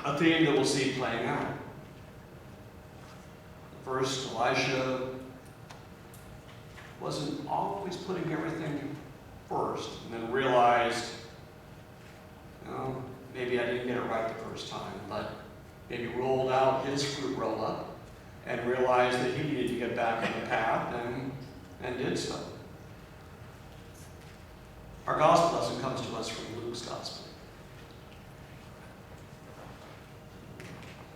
a theme that we'll see playing out. First, Elisha wasn't always putting everything first, and then realized, maybe I didn't get it right the first time, but maybe rolled out his fruit roll-up and realized that he needed to get back on the path and did so. Our gospel lesson comes to us from Luke's gospel,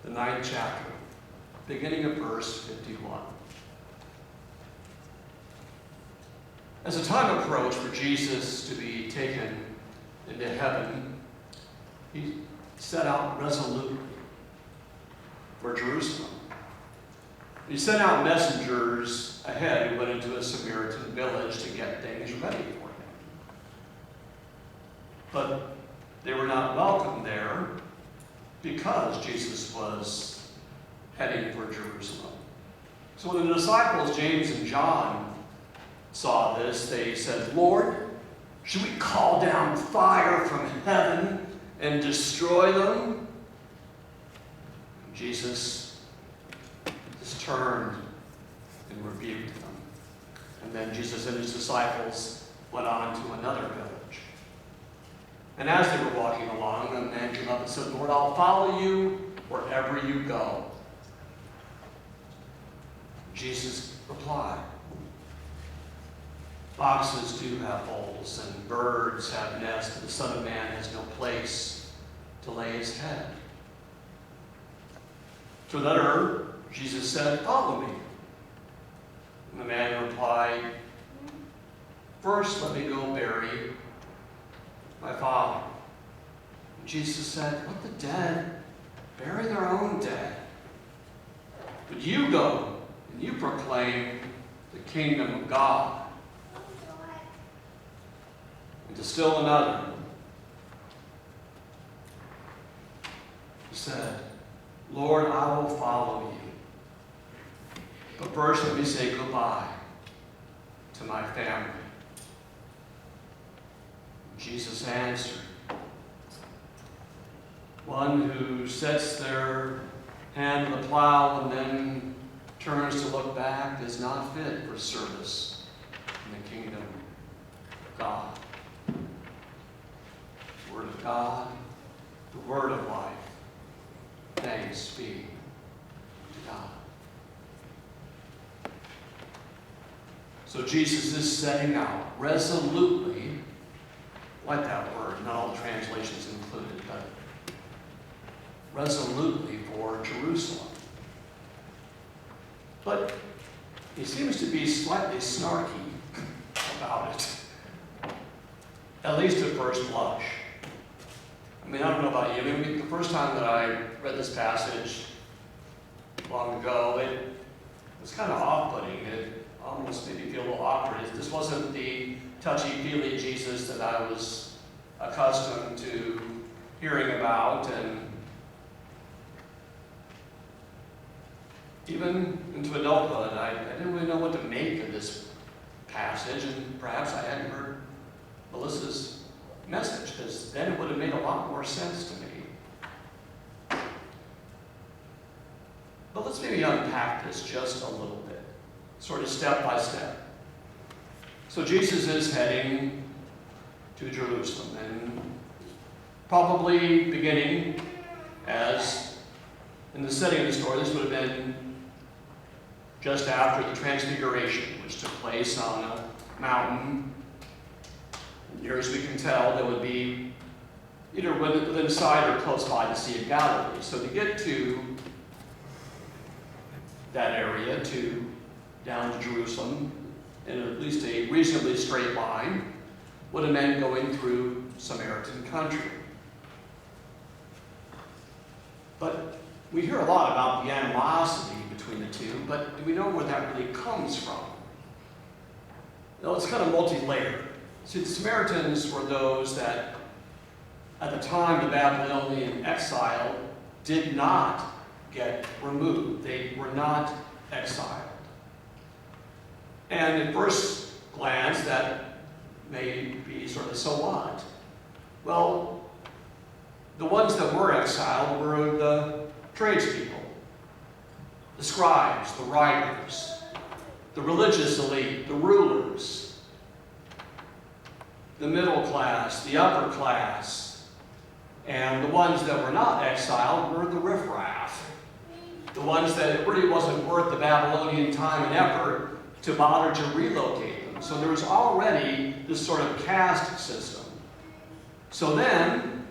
the 9th chapter, beginning of verse 51. As the time approached for Jesus to be taken into heaven, he set out resolutely for Jerusalem. He sent out messengers ahead who went into a Samaritan village to get things ready for him. But they were not welcome there because Jesus was heading for Jerusalem. So when the disciples, James and John, saw this, they said, "Lord, should we call down fire from heaven and destroy them?" Jesus just turned and rebuked them. And then Jesus and his disciples went on to another village. And as they were walking along, a man came up and said, "Lord, I'll follow you wherever you go." Jesus replied, "Foxes do have holes, and birds have nests, but the Son of Man has no place to lay his head." To another, Jesus said, "Follow me." And the man replied, "First, let me go bury my father." And Jesus said, "Let the dead bury their own dead. But you go and you proclaim the kingdom of God." And to still another, he said, "Lord, I will follow you. But first let me say goodbye to my family." Jesus answered, "One who sets their hand to the plow and then turns to look back is not fit for service in the kingdom of God." Word of God, the word of life. Thanks be to God. So Jesus is setting out resolutely, like that word, not all the translations included, but resolutely for Jerusalem. But he seems to be slightly snarky about it, at least at first blush. I don't know about you. The first time that I read this passage long ago, it was kind of off-putting. It almost made me feel a little awkward. This wasn't the touchy-feely Jesus that I was accustomed to hearing about, and even into adulthood, I didn't really know what to make of this passage, and perhaps I hadn't heard Melissa's message, because then it would have made a lot more sense to me. But let's maybe unpack this just a little bit, sort of step by step. So Jesus is heading to Jerusalem, and probably beginning, as in the setting of the story, this would have been just after the Transfiguration, which took place on a mountain. Near as we can tell, there would be either within sight or close by the Sea of Galilee. So to get to that area, down to Jerusalem, in at least a reasonably straight line, would have meant going through Samaritan country. But we hear a lot about the animosity between the two, but do we know where that really comes from? Well, it's kind of multi-layered. See, the Samaritans were those that, at the time the Babylonian exile, did not get removed. They were not exiled. And at first glance, that may be sort of so what? Well, the ones ones that were exiled were the tradespeople, the scribes, the writers, the religious elite, the rulers, the middle class, the upper class, and the ones that were not exiled were the riffraff, the ones that it really wasn't worth the Babylonian time and effort to bother to relocate them. So there was already this sort of caste system. So then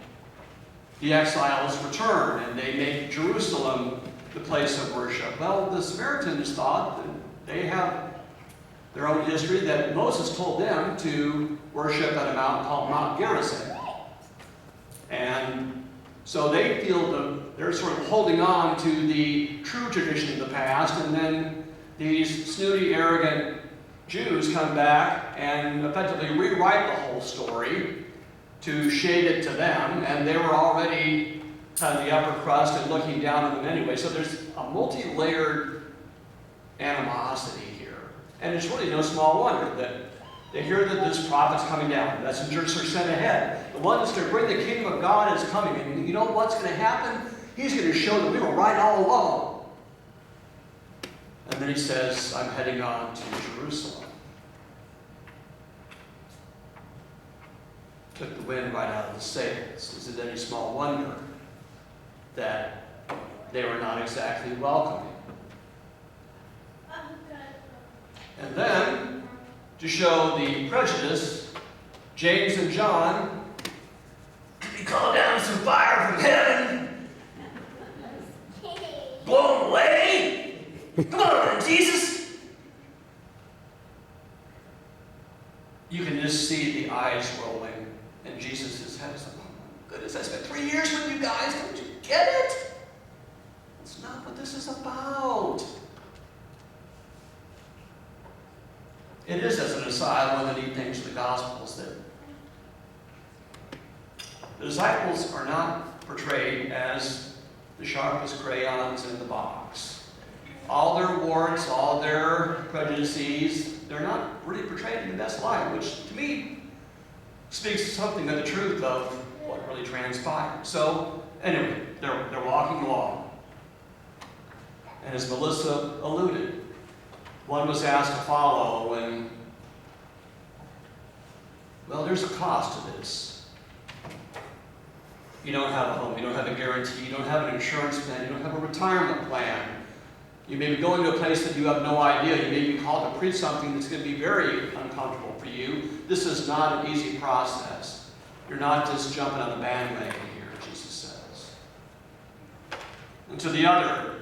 the exiles return and they make Jerusalem the place of worship. Well, the Samaritans thought that they have their own history, that Moses told them to worship at a mountain called Mount Gerizim. And so they feel that they're sort of holding on to the true tradition of the past, and then these snooty, arrogant Jews come back and effectively rewrite the whole story to shade it to them, and they were already kind of the upper crust and looking down on them anyway. So there's a multi-layered animosity here. And it's really no small wonder that they hear that this prophet's coming down. Messengers are sent ahead. The one that's going to bring the kingdom of God is coming. And you know what's going to happen? He's going to show that we were right all along. And then he says, I'm heading on to Jerusalem. Took the wind right out of the sails. Is it any small wonder that they were not exactly welcoming? And then, to show the prejudice, James and John, did he call down some fire from heaven? Blow them away? Come on, Jesus! You can just see the eyes rolling. And Jesus' head is like, oh my goodness, I spent 3 years with you guys. Don't you get it? That's not what this is about. It is, as an aside, one of the neat things of the Gospels that the disciples are not portrayed as the sharpest crayons in the box. All their warts, all their prejudices, they're not really portrayed in the best light, which to me speaks something of the truth of what really transpired. So, anyway, they're walking along. And as Melissa alluded, one was asked to follow, and, well, there's a cost to this. You don't have a home, you don't have a guarantee, you don't have an insurance plan, you don't have a retirement plan. You may be going to a place that you have no idea. You may be called to preach something that's going to be very uncomfortable for you. This is not an easy process. You're not just jumping on the bandwagon here, Jesus says. And to the other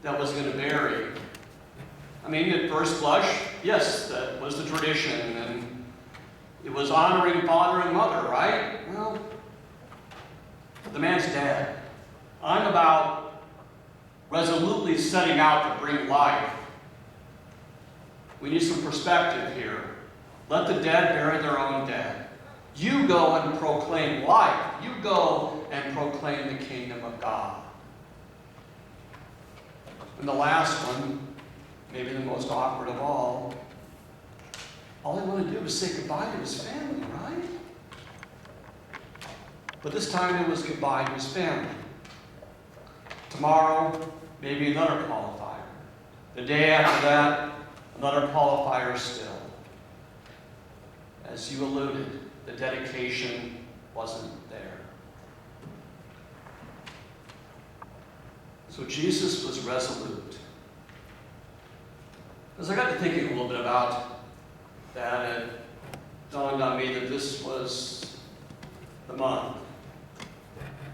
that was going to marry, I mean, at first blush, yes, that was the tradition, and it was honoring father and mother, right? Well, the man's dead. I'm about resolutely setting out to bring life. We need some perspective here. Let the dead bury their own dead. You go and proclaim life. You go and proclaim the kingdom of God. And the last one, maybe the most awkward of all he wanted to do was say goodbye to his family, right? But this time it was goodbye to his family. Tomorrow, maybe another qualifier. The day after that, another qualifier still. As you alluded, the dedication wasn't there. So Jesus was resolute. As I got to thinking a little bit about that, it dawned on me that this was the month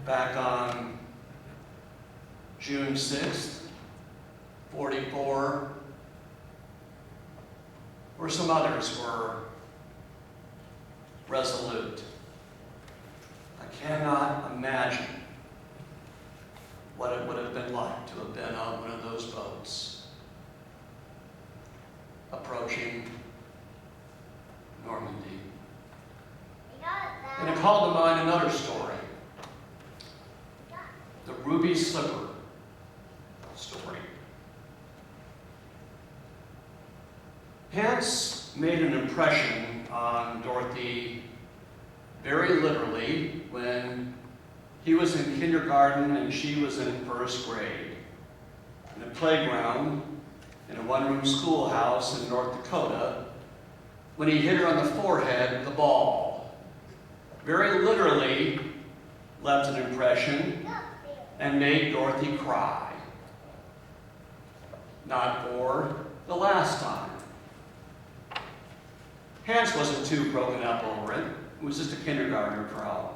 back on June 6th, 44, where some others were resolute. I cannot imagine what it would have been like to have been on one of those boats approaching Normandy. And it called to mind another story, the Ruby Slipper story. Hance made an impression on Dorothy very literally when He was in kindergarten and she was in first grade. In a playground in a one-room schoolhouse in North Dakota, when he hit her on the forehead with a ball. Very literally left an impression and made Dorothy cry. Not for the last time. Hans wasn't too broken up over it. It was just a kindergartner problem.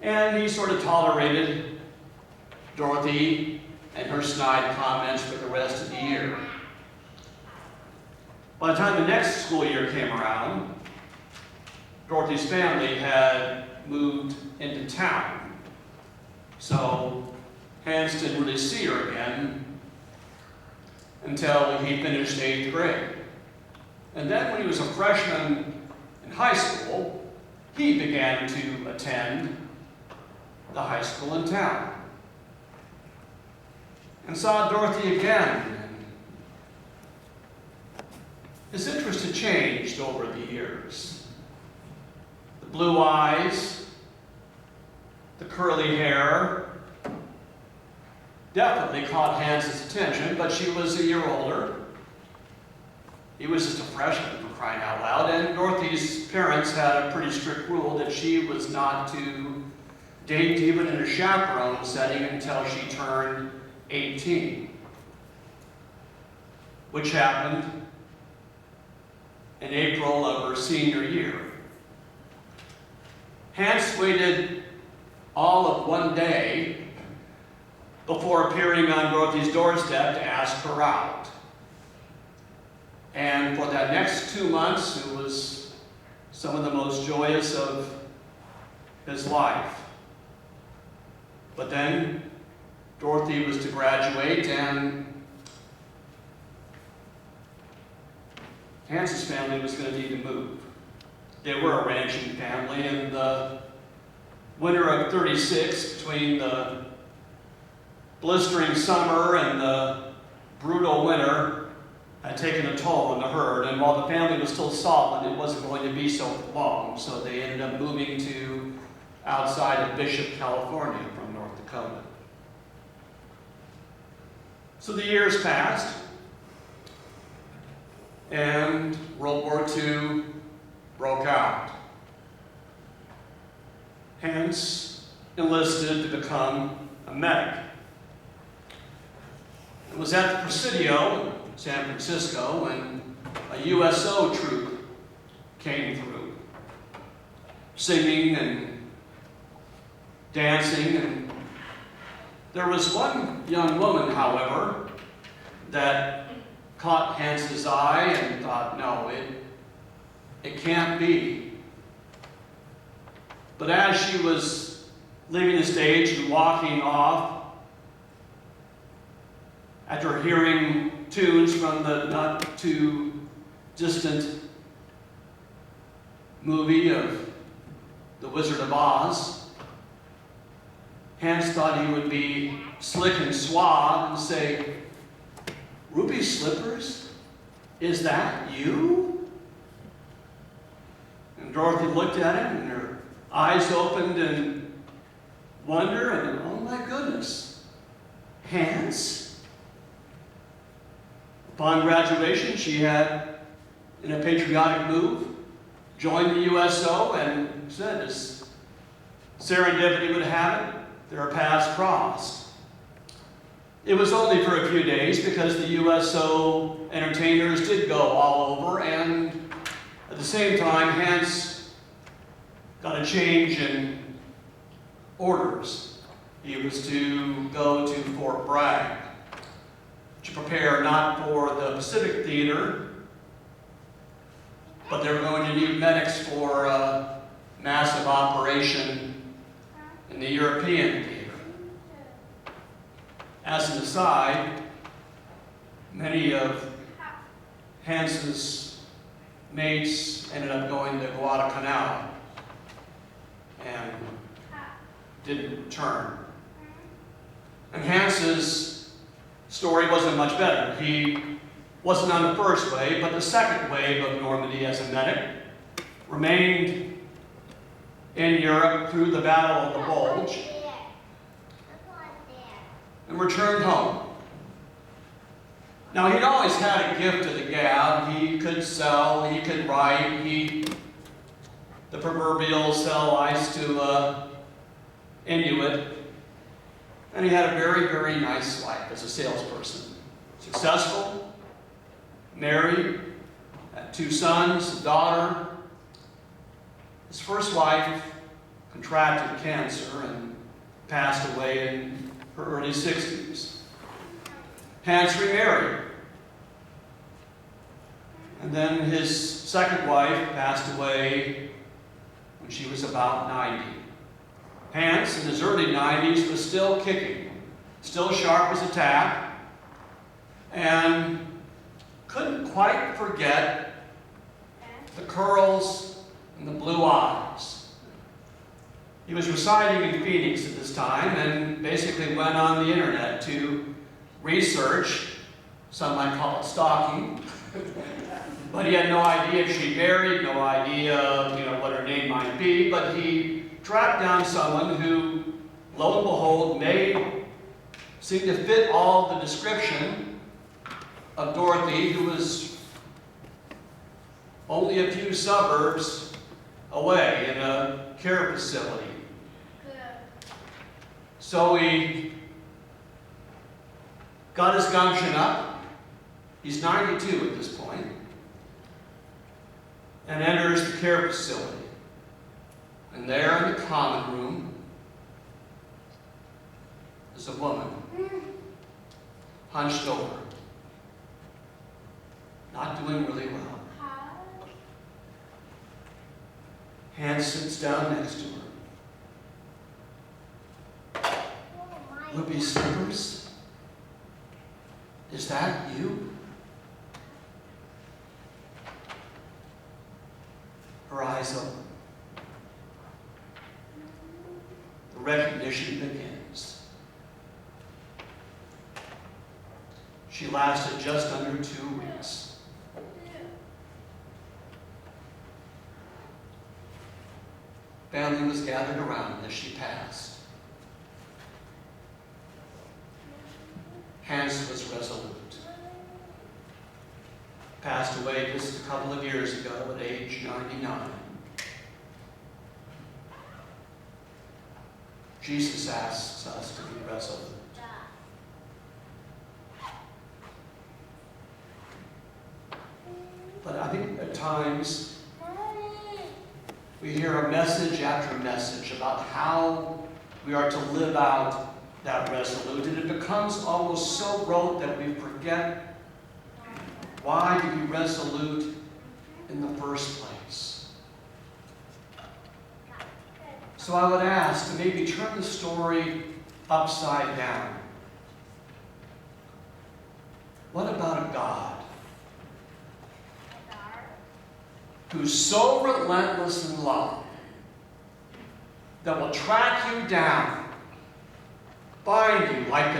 And he sort of tolerated Dorothy and her snide comments for the rest of the year. By the time the next school year came around, Dorothy's family had moved into town. So Hans didn't really see her again until he finished 8th grade. And then when he was a freshman in high school, he began to attend the high school in town. And saw Dorothy again. His interest had changed over the years. The blue eyes, the curly hair, definitely caught Hans's attention, but she was a year older. He was just a freshman, for crying out loud, and Dorothy's parents had a pretty strict rule that she was not to date even in a chaperone setting until she turned 18, which happened in April of her senior year. Hans waited all of one day before appearing on Dorothy's doorstep to ask her out. And for that next 2 months, it was some of the most joyous of his life. But then Dorothy was to graduate, and Hans's family was going to need to move. They were a ranching family, and the winter of '36, between the blistering summer and the brutal winter, had taken a toll on the herd. And while the family was still solid, it wasn't going to be so long, so they ended up moving to outside of Bishop, California from North Dakota. So the years passed, and World War II broke out. Hans enlisted to become a medic. It was at the Presidio in San Francisco when a USO troop came through, singing and dancing, and there was one young woman, however, that caught Hans's eye and thought, no, it can't be. But as she was leaving the stage and walking off, after hearing tunes from the not too distant movie of The Wizard of Oz, Hans thought he would be slick and suave and say, "Ruby Slippers, is that you?" And Dorothy looked at him, and her eyes opened in wonder, and oh my goodness, Hans? Upon graduation, she had, in a patriotic move, joined the USO and said, as serendipity would have it, their paths crossed. It was only for a few days because the USO entertainers did go all over, and at the same time, Hans got a change in orders. He was to go to Fort Bragg to prepare not for the Pacific Theater, but they were going to need medics for a massive operation in the European theater. As an aside, many of Hans's mates ended up going to Guadalcanal and didn't return. And Hans's story wasn't much better. He wasn't on the first wave, but the second wave of Normandy as a medic remained in Europe through the Battle of the Bulge and returned home. Now, he'd always had a gift of the gab. He could sell, he could write, the proverbial sell ice to Inuit. And he had a very, very nice life as a salesperson. Successful, married, had 2 sons, a daughter. His first wife contracted cancer and passed away in her early 60s. Hans remarried. And then his second wife passed away when she was about 90. Hans, in his early 90s, was still kicking, still sharp as a tack, and couldn't quite forget the curls and the blue eyes. He was residing in Phoenix at this time and basically went on the internet to research, some might call it stalking, but he had no idea if she married, no idea, what her name might be, but he tracked down someone who, lo and behold, seemed to fit all the description of Dorothy, who was only a few suburbs away in a care facility. So he got his gumption up. He's 92 at this point, and enters the care facility. And there in the common room is a woman, hunched over, not doing really well. Hans sits down next to her. Ruby slippers? Is that you? Her eyes open. The recognition begins. She lasted just under 2 weeks. Family was gathered around as she passed. Hans was resolute. Passed away just a couple of years ago at age 99. Jesus asks us to be resolute. But I think at times we hear a message after message about how we are to live out that resolute, and it becomes almost so rote that we forget why to be resolute in the first place. So I would ask to maybe turn the story upside down. What about a God who's so relentless in love that will track you down, find you like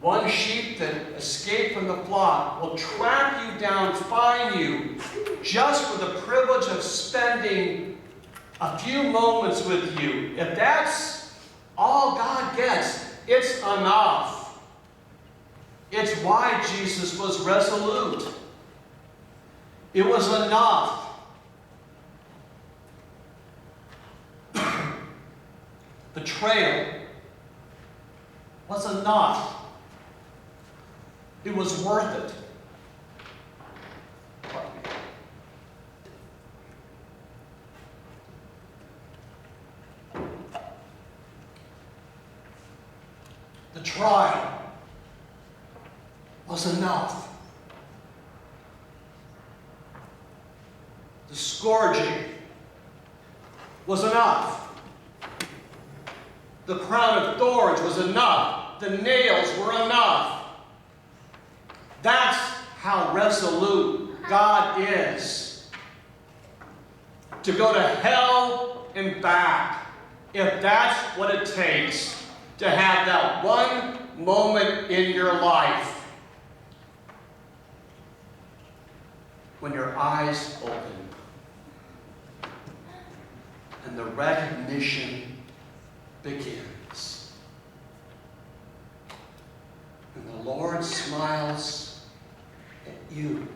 one sheep that escaped from the flock, will track you down, find you, just for the privilege of spending a few moments with you? If that's all God gets, it's enough. It's why Jesus was resolute. It was enough. Betrayal was enough. It was worth it. The trial was enough. The scourging was enough. The crown of thorns was enough. The nails were enough. That's how resolute God is. To go to hell and back, if that's what it takes to have that one moment in your life when your eyes open and the recognition begins. And the Lord smiles at you and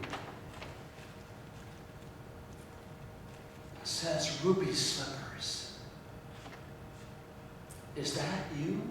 says, Ruby Slippers, is that you?